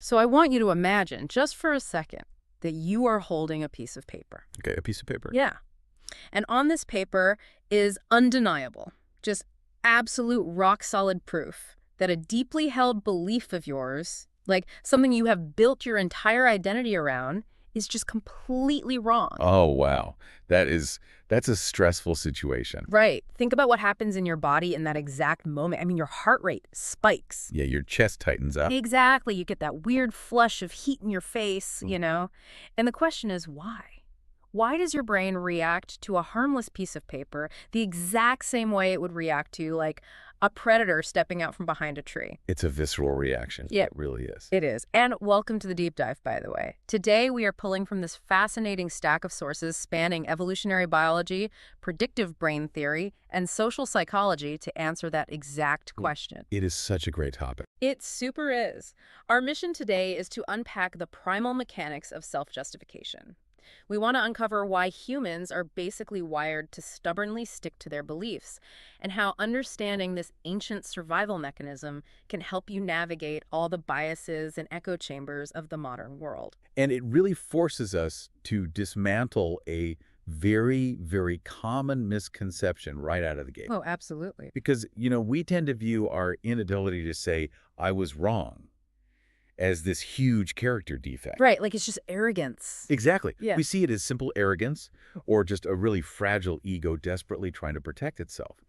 So I want you to imagine, just for a second, that you are holding a piece of paper. Okay, a piece of paper. Yeah. And on this paper is undeniable, just absolute rock-solid proof that a deeply held belief of yours, like something you have built your entire identity around, is just completely wrong. Oh, wow. That's a stressful situation. Right. Think about what happens in your body in that exact moment. I mean, your heart rate spikes. Yeah, your chest tightens up. Exactly. You get that weird flush of heat in your face, you know? And the question is, why? Why does your brain react to a harmless piece of paper the exact same way it would react to, like, a predator stepping out from behind a tree? It's a visceral reaction. Yeah. It really is. It is. And welcome to the deep dive, by the way. Today, we are pulling from this fascinating stack of sources spanning evolutionary biology, predictive brain theory, and social psychology to answer that exact question. It is such a great topic. It super is. Our mission today is to unpack the primal mechanics of self-justification. We want to uncover why humans are basically wired to stubbornly stick to their beliefs, and how understanding this ancient survival mechanism can help you navigate all the biases and echo chambers of the modern world. And it really forces us to dismantle a very, very common misconception right out of the gate. Oh, absolutely. Because, we tend to view our inability to say, I was wrong, as this huge character defect. Right, like it's just arrogance. Exactly. Yeah. We see it as simple arrogance or just a really fragile ego desperately trying to protect itself.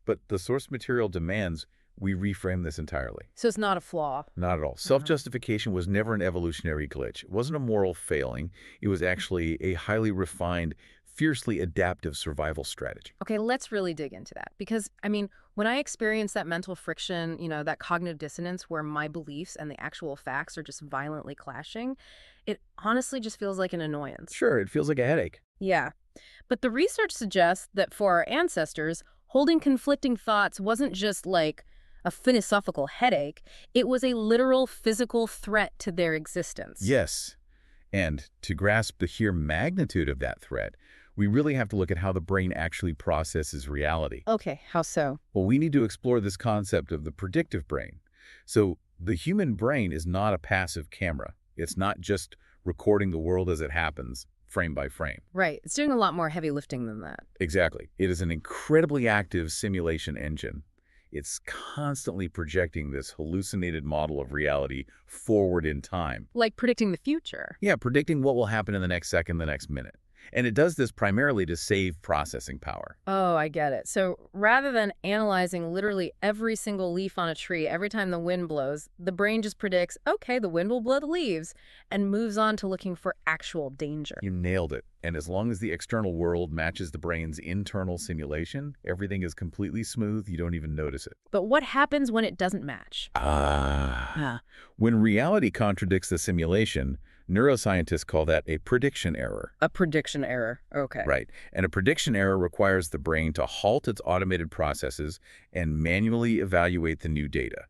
But the source material demands we reframe this entirely. So it's not a flaw. Not at all. Self-justification was never an evolutionary glitch. It wasn't a moral failing. It was actually a highly refined, fiercely adaptive survival strategy. Okay, let's really dig into that. Because, I mean, when I experience that mental friction, that cognitive dissonance where my beliefs and the actual facts are just violently clashing, it honestly just feels like an annoyance. Sure, it feels like a headache. Yeah. But the research suggests that for our ancestors, holding conflicting thoughts wasn't just like a philosophical headache. It was a literal physical threat to their existence. Yes. And to grasp the sheer magnitude of that threat, we really have to look at how the brain actually processes reality. Okay, how so? Well, we need to explore this concept of the predictive brain. So the human brain is not a passive camera. It's not just recording the world as it happens, frame by frame. Right. It's doing a lot more heavy lifting than that. Exactly. It is an incredibly active simulation engine. It's constantly projecting this hallucinated model of reality forward in time. Like predicting the future. Yeah, predicting what will happen in the next second, the next minute. And it does this primarily to save processing power. Oh, I get it. So rather than analyzing literally every single leaf on a tree every time the wind blows, the brain just predicts, okay, the wind will blow the leaves, and moves on to looking for actual danger. You nailed it. And as long as the external world matches the brain's internal simulation, everything is completely smooth. You don't even notice it. But what happens when it doesn't match? When reality contradicts the simulation, neuroscientists call that a prediction error. A prediction error. Okay. Right. And a prediction error requires the brain to halt its automated processes and manually evaluate the new data,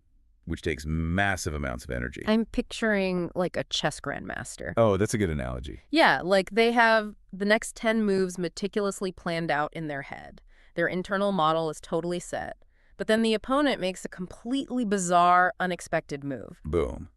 which takes massive amounts of energy. I'm picturing like a chess grandmaster. Oh, that's a good analogy. Yeah, like they have the next 10 moves meticulously planned out in their head. Their internal model is totally set. But then the opponent makes a completely bizarre, unexpected move. Boom.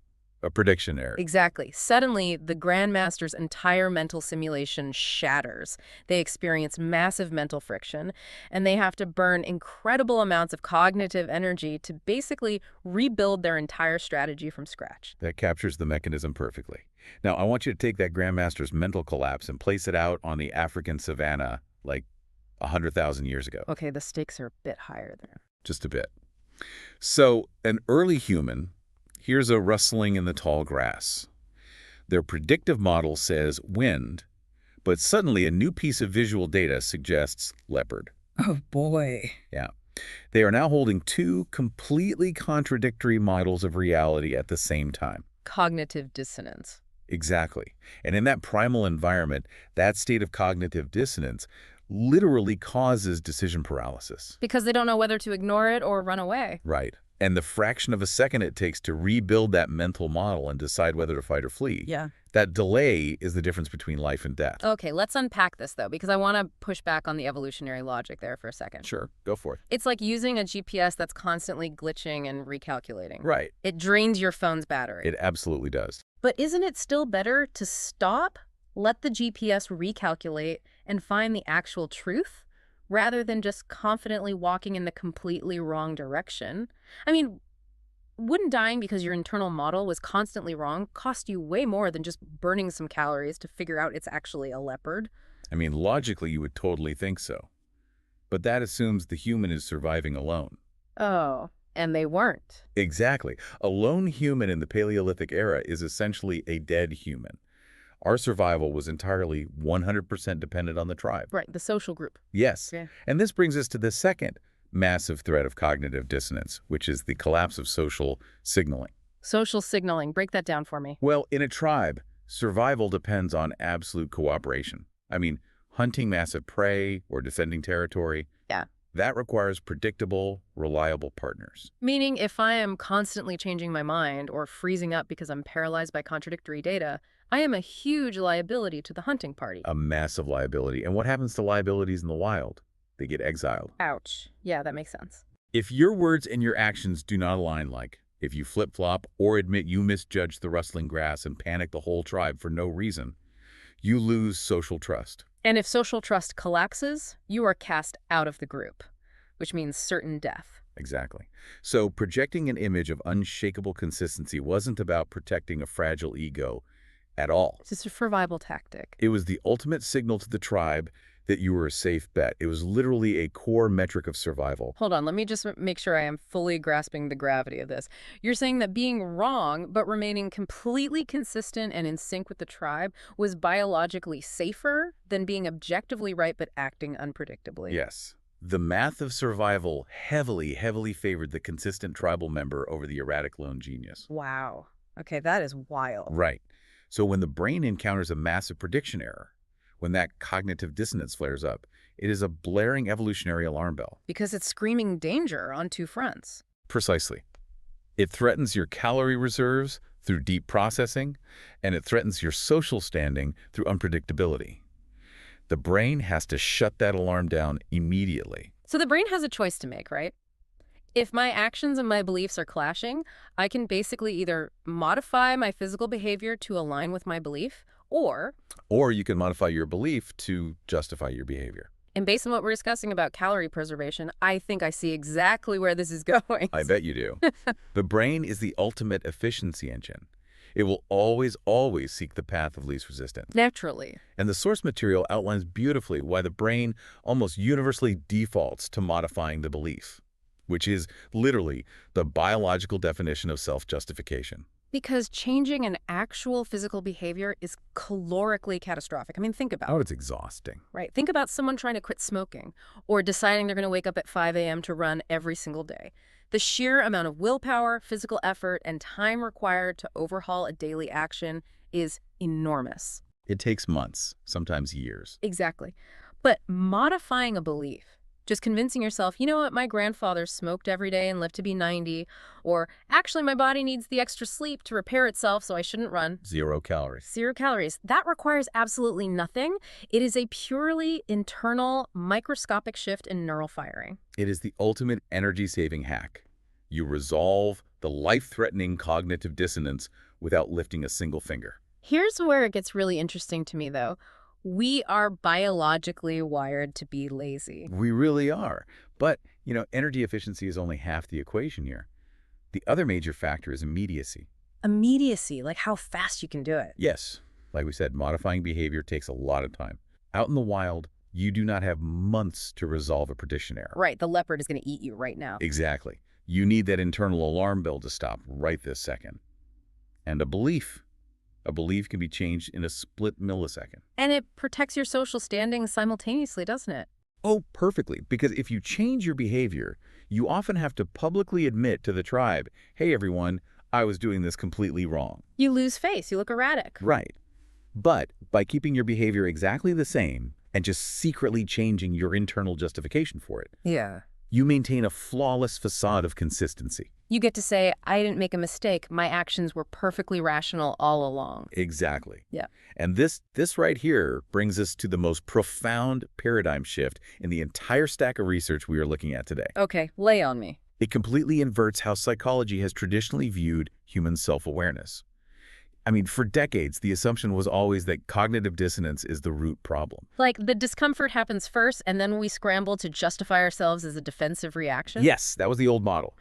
A prediction error. Exactly. Suddenly, the Grandmaster's entire mental simulation shatters. They experience massive mental friction, and they have to burn incredible amounts of cognitive energy to basically rebuild their entire strategy from scratch. That captures the mechanism perfectly. Now, I want you to take that Grandmaster's mental collapse and place it out on the African savanna like 100,000 years ago. Okay, the stakes are a bit higher there. Just a bit. So, an early human hears a rustling in the tall grass. Their predictive model says wind, but suddenly a new piece of visual data suggests leopard. Oh, boy. Yeah. They are now holding two completely contradictory models of reality at the same time. Cognitive dissonance. Exactly. And in that primal environment, that state of cognitive dissonance literally causes decision paralysis. Because they don't know whether to ignore it or run away. Right. And the fraction of a second it takes to rebuild that mental model and decide whether to fight or flee, Yeah. that delay is the difference between life and death. Okay, let's unpack this, though, because I want to push back on the evolutionary logic there for a second. Sure, go for it. It's like using a GPS that's constantly glitching and recalculating. Right. It drains your phone's battery. It absolutely does. But isn't it still better to stop, let the GPS recalculate, and find the actual truth, rather than just confidently walking in the completely wrong direction? I mean, wouldn't dying because your internal model was constantly wrong cost you way more than just burning some calories to figure out it's actually a leopard? I mean, logically, you would totally think so. But that assumes the human is surviving alone. Oh, and they weren't. Exactly. A lone human in the Paleolithic era is essentially a dead human. Our survival was entirely 100% dependent on the tribe. Right, the social group. Yes. Yeah. And this brings us to the second massive threat of cognitive dissonance, which is the collapse of social signaling. Social signaling. Break that down for me. Well, in a tribe, survival depends on absolute cooperation. I mean, hunting massive prey or defending territory. Yeah. That requires predictable, reliable partners. Meaning, if I am constantly changing my mind or freezing up because I'm paralyzed by contradictory data, I am a huge liability to the hunting party. A massive liability. And what happens to liabilities in the wild? They get exiled. Ouch. Yeah, that makes sense. If your words and your actions do not align, like if you flip-flop or admit you misjudged the rustling grass and panic the whole tribe for no reason, you lose social trust. And if social trust collapses, you are cast out of the group, which means certain death. Exactly. So projecting an image of unshakable consistency wasn't about protecting a fragile ego at all. It's just a survival tactic. It was the ultimate signal to the tribe that you were a safe bet. It was literally a core metric of survival. Hold on, let me just make sure I am fully grasping the gravity of this. You're saying that being wrong, but remaining completely consistent and in sync with the tribe was biologically safer than being objectively right but acting unpredictably. Yes. The math of survival heavily favored the consistent tribal member over the erratic lone genius. Wow. Okay, that is wild. Right. So when the brain encounters a massive prediction error, when that cognitive dissonance flares up, it is a blaring evolutionary alarm bell. Because it's screaming danger on two fronts. Precisely. It threatens your calorie reserves through deep processing, and it threatens your social standing through unpredictability. The brain has to shut that alarm down immediately. So the brain has a choice to make, right? If my actions and my beliefs are clashing, I can basically either modify my physical behavior to align with my belief, or you can modify your belief to justify your behavior. and based on what we're discussing about calorie preservation, I think I see exactly where this is going. I bet you do. The brain is the ultimate efficiency engine. It will always seek the path of least resistance. Naturally. And the source material outlines beautifully why the brain almost universally defaults to modifying the belief, which is literally the biological definition of self-justification. Because changing an actual physical behavior is calorically catastrophic. I mean, think about it. Oh, it's exhausting. Right. Think about someone trying to quit smoking or deciding they're going to wake up at 5 a.m. to run every single day. The sheer amount of willpower, physical effort, and time required to overhaul a daily action is enormous. It takes months, sometimes years. Exactly. But modifying a belief, just convincing yourself, you know what, my grandfather smoked every day and lived to be 90, or actually my body needs the extra sleep to repair itself so I shouldn't run. 0 calories. 0 calories. That requires absolutely nothing. It is a purely internal, microscopic shift in neural firing. It is the ultimate energy-saving hack. You resolve the life-threatening cognitive dissonance without lifting a single finger. Here's where it gets really interesting to me, though. We are biologically wired to be lazy. We really are. But, energy efficiency is only half the equation here. The other major factor is immediacy. Immediacy, like how fast you can do it. Yes, like we said, modifying behavior takes a lot of time. Out in the wild, you do not have months to resolve a prediction error. Right, the leopard is going to eat you right now. Exactly. You need that internal alarm bell to stop right this second. And a belief can be changed in a split millisecond. And it protects your social standing simultaneously, doesn't it? Oh, perfectly. Because if you change your behavior, you often have to publicly admit to the tribe, hey, everyone, I was doing this completely wrong. You lose face. You look erratic. Right. But by keeping your behavior exactly the same and just secretly changing your internal justification for it, Yeah. you maintain a flawless facade of consistency. You get to say, I didn't make a mistake. My actions were perfectly rational all along. Exactly. Yeah. And this right here brings us to the most profound paradigm shift in the entire stack of research we are looking at today. Okay, lay on me. It completely inverts how psychology has traditionally viewed human self-awareness. I mean, for decades, the assumption was always that cognitive dissonance is the root problem. Like the discomfort happens first, and then we scramble to justify ourselves as a defensive reaction? Yes, that was the old model.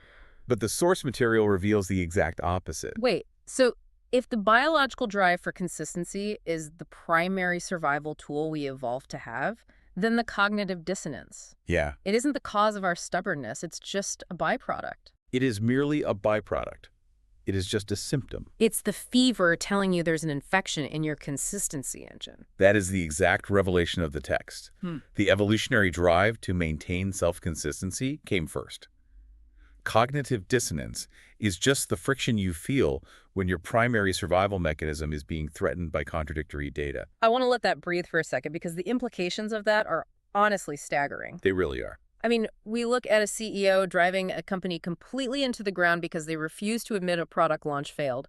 But the source material reveals the exact opposite. Wait, so if the biological drive for consistency is the primary survival tool we evolved to have, then the cognitive dissonance, Yeah, it isn't the cause of our stubbornness, it's just a byproduct. it is merely a byproduct. It is just a symptom. It's the fever telling you there's an infection in your consistency engine. That is the exact revelation of the text. Hmm. The evolutionary drive to maintain self-consistency came first. Cognitive dissonance is just the friction you feel when your primary survival mechanism is being threatened by contradictory data. I want to let that breathe for a second because the implications of that are honestly staggering. They really are. I mean, we look at a CEO driving a company completely into the ground because they refuse to admit a product launch failed.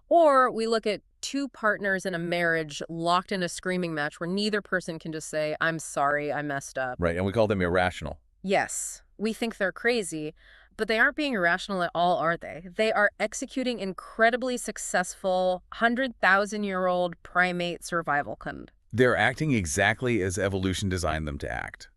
Or we look at two partners in a marriage locked in a screaming match where neither person can just say, I'm sorry, I messed up. Right, and we call them irrational. Yes, we think they're crazy, but they aren't being irrational at all, are they? They are executing incredibly successful 100,000-year-old primate survival code. They're acting exactly as evolution designed them to act.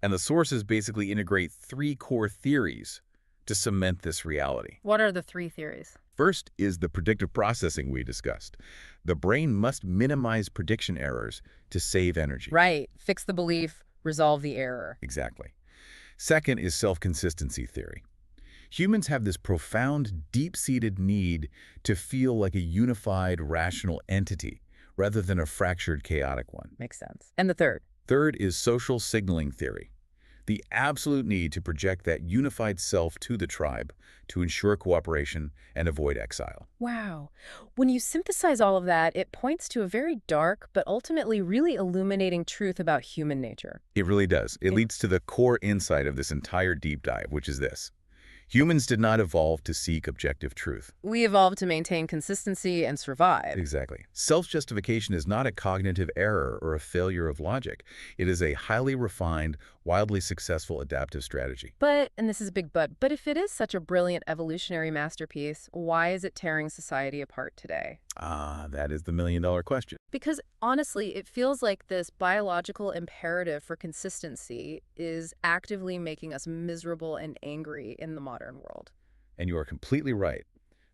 And the sources basically integrate three core theories to cement this reality. What are the three theories? First is the predictive processing we discussed. The brain must minimize prediction errors to save energy. Right. Fix the belief, resolve the error. Exactly. Second is self-consistency theory. Humans have this profound, deep-seated need to feel like a unified, rational entity rather than a fractured, chaotic one. Makes sense. And the third? Third is social signaling theory. The absolute need to project that unified self to the tribe to ensure cooperation and avoid exile. Wow. When you synthesize all of that, it points to a very dark but ultimately really illuminating truth about human nature. It really does. It leads to the core insight of this entire deep dive, which is this. Humans did not evolve to seek objective truth. We evolved to maintain consistency and survive. Exactly. Self-justification is not a cognitive error or a failure of logic. It is a highly refined, wildly successful adaptive strategy. But, and this is a big but if it is such a brilliant evolutionary masterpiece, why is it tearing society apart today? That is the million-dollar question. Because honestly, it feels like this biological imperative for consistency is actively making us miserable and angry in the modern world. And you are completely right.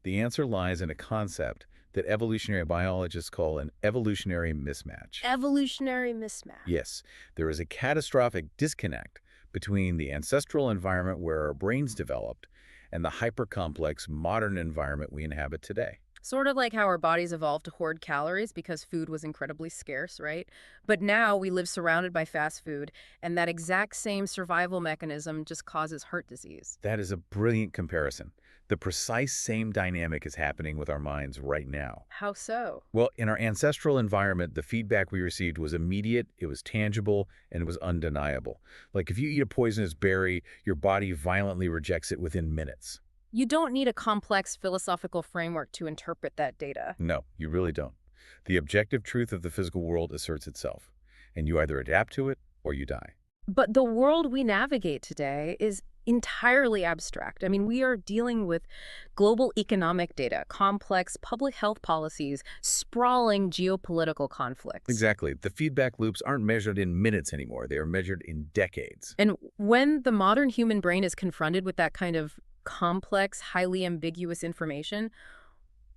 The answer lies in a concept that evolutionary biologists call an evolutionary mismatch. Evolutionary mismatch. Yes, there is a catastrophic disconnect between the ancestral environment where our brains developed and the hyper-complex modern environment we inhabit today. Sort of like how our bodies evolved to hoard calories because food was incredibly scarce, right? But now we live surrounded by fast food, and that exact same survival mechanism just causes heart disease. That is a brilliant comparison. The precise same dynamic is happening with our minds right now. How so? Well, in our ancestral environment, the feedback we received was immediate, it was tangible, and it was undeniable. Like if you eat a poisonous berry, your body violently rejects it within minutes. You don't need a complex philosophical framework to interpret that data. No, you really don't. The objective truth of the physical world asserts itself, and you either adapt to it or you die. But the world we navigate today is entirely abstract. I mean, we are dealing with global economic data, complex public health policies, sprawling geopolitical conflicts. Exactly. The feedback loops aren't measured in minutes anymore. They are measured in decades. And when the modern human brain is confronted with that kind of complex, highly ambiguous information,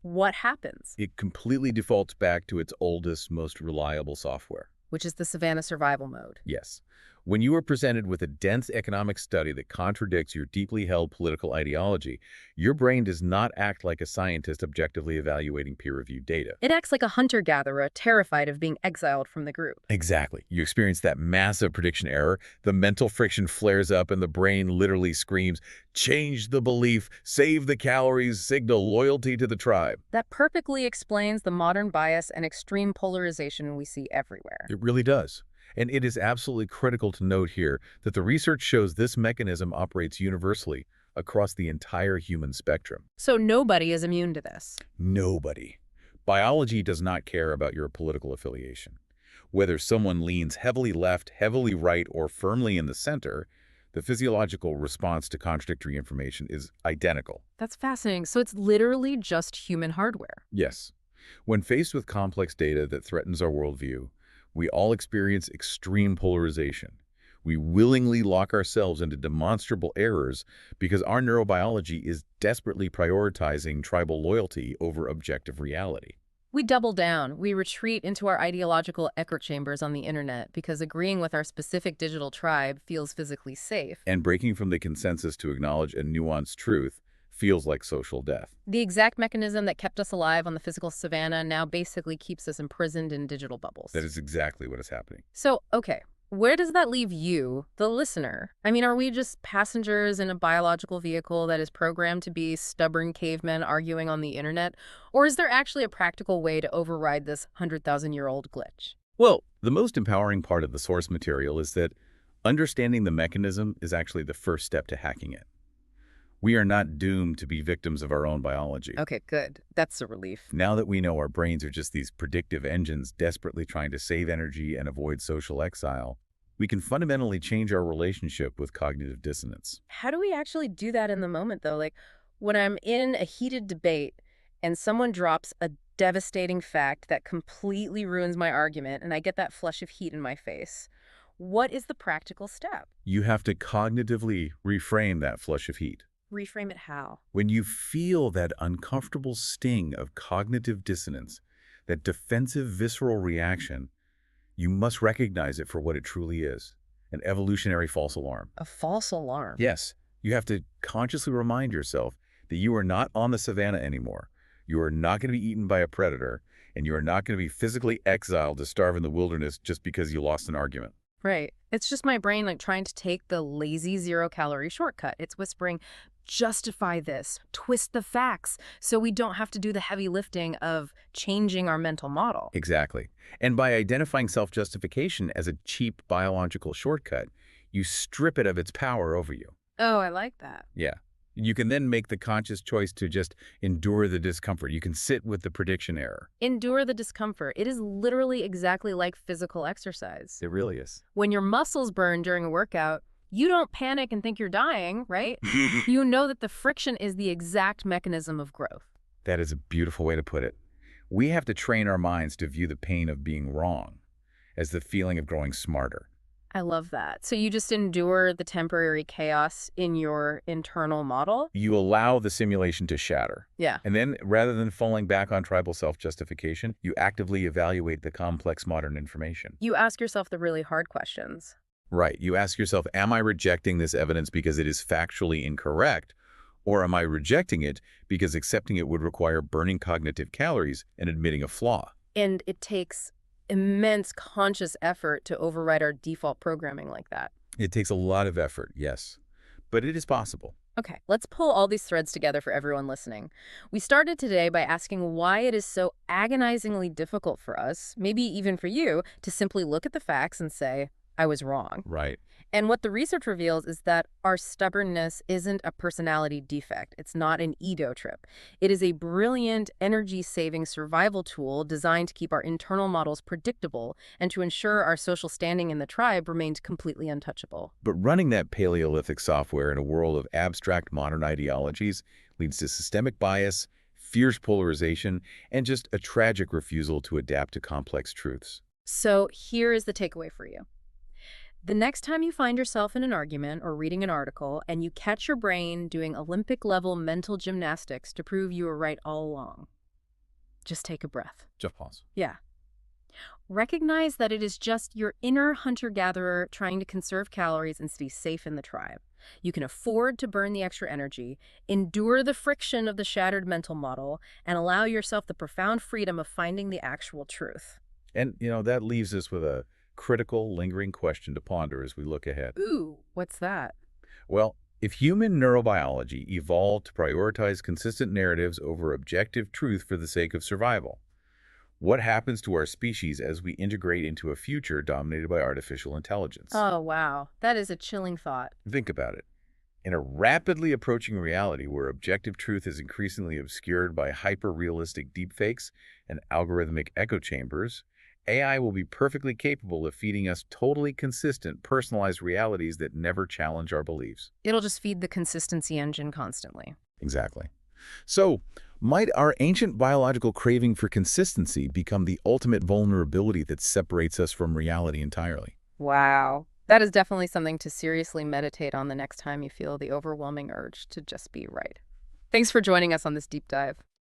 what happens? It completely defaults back to its oldest, most reliable software. Which is the Savannah survival mode. Yes. When you are presented with a dense economic study that contradicts your deeply held political ideology, your brain does not act like a scientist objectively evaluating peer-reviewed data. It acts like a hunter-gatherer terrified of being exiled from the group. Exactly. You experience that massive prediction error, the mental friction flares up, and the brain literally screams, change the belief, save the calories, signal loyalty to the tribe. That perfectly explains the modern bias and extreme polarization we see everywhere. It really does. And it is absolutely critical to note here that the research shows this mechanism operates universally, across the entire human spectrum. So nobody is immune to this. Nobody. Biology does not care about your political affiliation. Whether someone leans heavily left, heavily right, or firmly in the center, the physiological response to contradictory information is identical. That's fascinating. So it's literally just human hardware. Yes. When faced with complex data that threatens our worldview, we all experience extreme polarization. We willingly lock ourselves into demonstrable errors because our neurobiology is desperately prioritizing tribal loyalty over objective reality. We double down. We retreat into our ideological echo chambers on the internet because agreeing with our specific digital tribe feels physically safe. And breaking from the consensus to acknowledge a nuanced truth feels like social death. The exact mechanism that kept us alive on the physical savannah now basically keeps us imprisoned in digital bubbles. That is exactly what is happening. So, okay, where does that leave you, the listener? I mean, are we just passengers in a biological vehicle that is programmed to be stubborn cavemen arguing on the internet? Or is there actually a practical way to override this 100,000-year-old glitch? Well, the most empowering part of the source material is that understanding the mechanism is actually the first step to hacking it. We are not doomed to be victims of our own biology. Okay, good. That's a relief. Now that we know our brains are just these predictive engines desperately trying to save energy and avoid social exile, we can fundamentally change our relationship with cognitive dissonance. How do we actually do that in the moment, though? Like, when I'm in a heated debate and someone drops a devastating fact that completely ruins my argument and I get that flush of heat in my face, what is the practical step? You have to cognitively reframe that flush of heat. Reframe it how? When you feel that uncomfortable sting of cognitive dissonance, that defensive visceral reaction, you must recognize it for what it truly is, an evolutionary false alarm. A false alarm. Yes, you have to consciously remind yourself that you are not on the savannah anymore. You are not going to be eaten by a predator, and you are not going to be physically exiled to starve in the wilderness just because you lost an argument. Right. It's just my brain like trying to take the lazy zero-calorie shortcut. It's whispering, justify this, twist the facts, so we don't have to do the heavy lifting of changing our mental model. Exactly. And by identifying self-justification as a cheap biological shortcut, you strip it of its power over you. Oh, I like that. Yeah. You can then make the conscious choice to just endure the discomfort. You can sit with the prediction error. Endure the discomfort. It is literally exactly like physical exercise. It really is. When your muscles burn during a workout, you don't panic and think you're dying, right? You know that the friction is the exact mechanism of growth. That is a beautiful way to put it. We have to train our minds to view the pain of being wrong as the feeling of growing smarter. I love that. So you just endure the temporary chaos in your internal model? You allow the simulation to shatter. Yeah. And then, rather than falling back on tribal self-justification, you actively evaluate the complex modern information. You ask yourself the really hard questions. Right. You ask yourself, am I rejecting this evidence because it is factually incorrect? Or am I rejecting it because accepting it would require burning cognitive calories and admitting a flaw? And it takes immense conscious effort to override our default programming like that. It takes a lot of effort, yes. But it is possible. Okay, let's pull all these threads together for everyone listening. We started today by asking why it is so agonizingly difficult for us, maybe even for you, to simply look at the facts and say, I was wrong. Right. And what the research reveals is that our stubbornness isn't a personality defect. It's not an ego trip. It is a brilliant, energy-saving survival tool designed to keep our internal models predictable and to ensure our social standing in the tribe remained completely untouchable. But running that Paleolithic software in a world of abstract modern ideologies leads to systemic bias, fierce polarization, and just a tragic refusal to adapt to complex truths. So here is the takeaway for you. The next time you find yourself in an argument or reading an article and you catch your brain doing Olympic-level mental gymnastics to prove you were right all along, just take a breath. Just pause. Yeah. Recognize that it is just your inner hunter-gatherer trying to conserve calories and stay safe in the tribe. You can afford to burn the extra energy, endure the friction of the shattered mental model, and allow yourself the profound freedom of finding the actual truth. And, that leaves us with a critical, lingering question to ponder as we look ahead. Ooh, what's that? Well, if human neurobiology evolved to prioritize consistent narratives over objective truth for the sake of survival, what happens to our species as we integrate into a future dominated by artificial intelligence? Oh, wow. That is a chilling thought. Think about it. In a rapidly approaching reality where objective truth is increasingly obscured by hyper-realistic deepfakes and algorithmic echo chambers, AI will be perfectly capable of feeding us totally consistent, personalized realities that never challenge our beliefs. It'll just feed the consistency engine constantly. Exactly. So, might our ancient biological craving for consistency become the ultimate vulnerability that separates us from reality entirely? Wow. That is definitely something to seriously meditate on the next time you feel the overwhelming urge to just be right. Thanks for joining us on this deep dive.